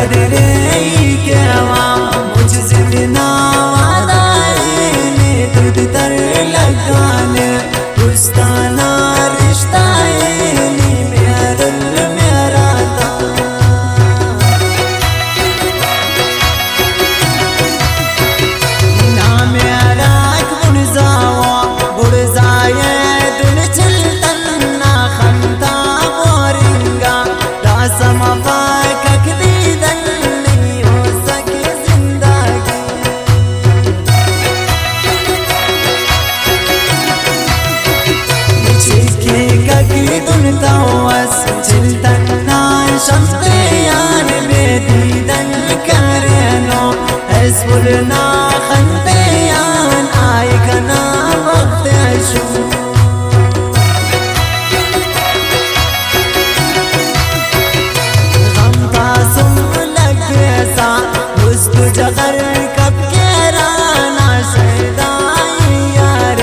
बदरे केवा मुझ जिंदना वादाए दूध तर लगाने पुस्ताना रिश्ता मेरा मेरा था ना मेरा बुड़ जावा बुड़ जाए दुन चलतन ना खंता बोरिंगा रासम ना खंतेयान आए कना वक्त अशू गम पासुम लगे सा उसको जगर कब के राना शैदाई यार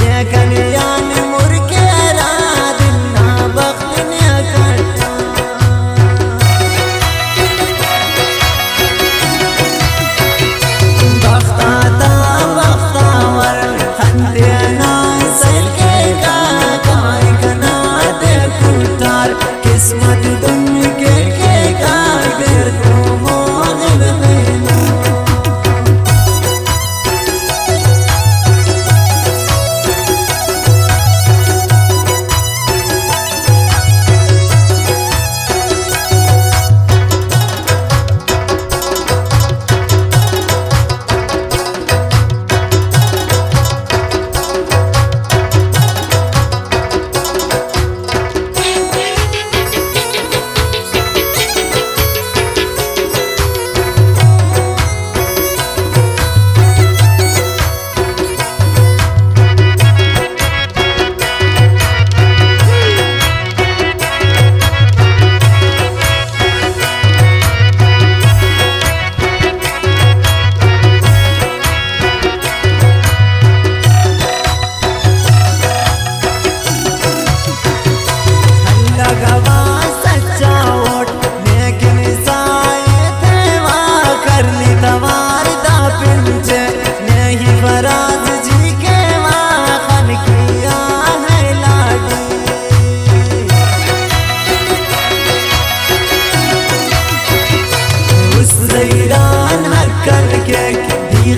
ये कन्यान मुर के रा दिल ना वक्त ने करता किस्मत दुनिया के कागर को मोहल में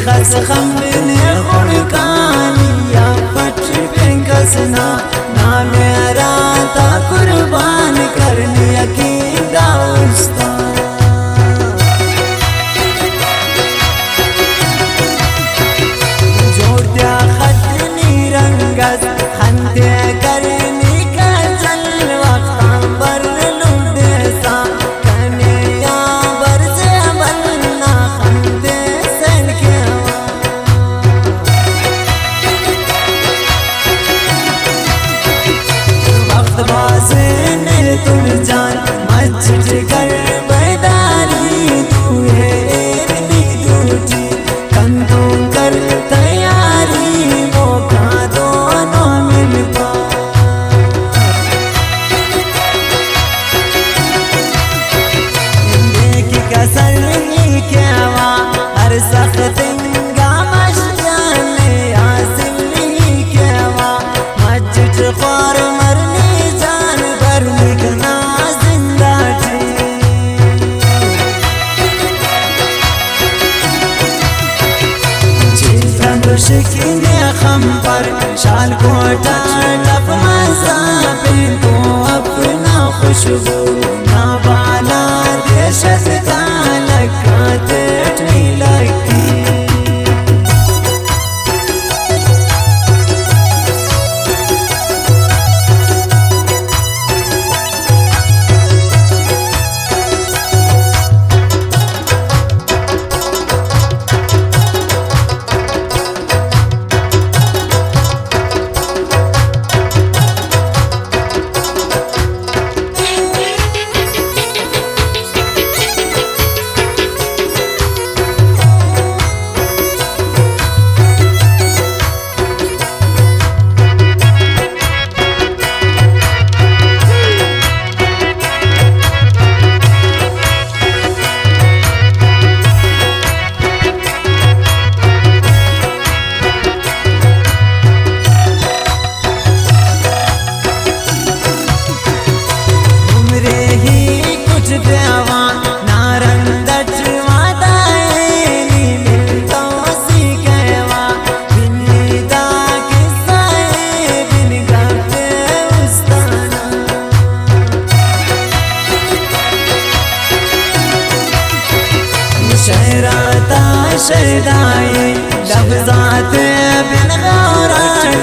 खस खमने खुरकानी या पच पेंकसना ना मेरा ता कुर्बान करने अकीदा उस्ता जोड़या खतनी रंगस खंते करने का जल वक्त बर लुटे सा कने या बर से बनना खंते सन के तुम जान मस्जिद कर बैदारी तू है दूठी कंधों कर तैयारी मौका दोनों मिल पा की कसर नहीं केवा हर सख्त हासिल नहीं केवा मस्जिद ख्वार शिकीने खम पर शाल कोटा लफ मजा पे तो अपना खुशबू ना बाला देशत का लकाते लगी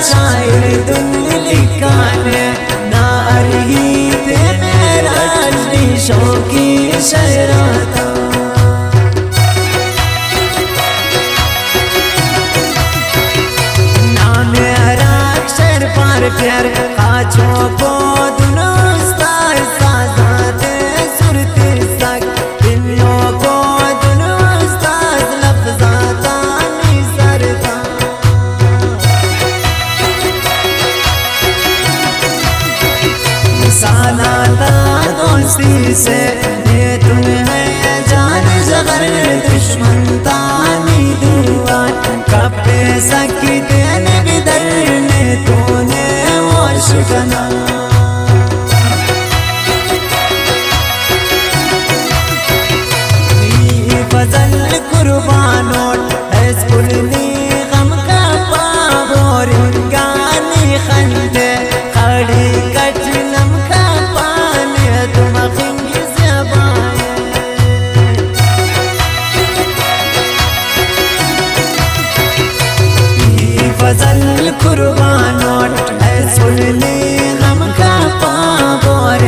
शायर दुनिया लिखाने ना अरही थे मेरा शौकी शहराता ना मेरा अक्षर पर प्यार काचों को दुनुस्ता साजाते सुरते सक दिलों को दुनुस्ता लफ्जाता निसरता सालाता दोस्ती से ये तुम्हें जान जगर दुश्मन तानी दुआ कपे सकी देने बिदर ने तूने वश बना फजल कुर्बानोट हस्कुलनी गम का पाबोर गानी खंडे खड़ी कटलम का पाने तुम खिंगी ज़बाए फजल कुर्बानोट हस्कुलनी गम का पाबोर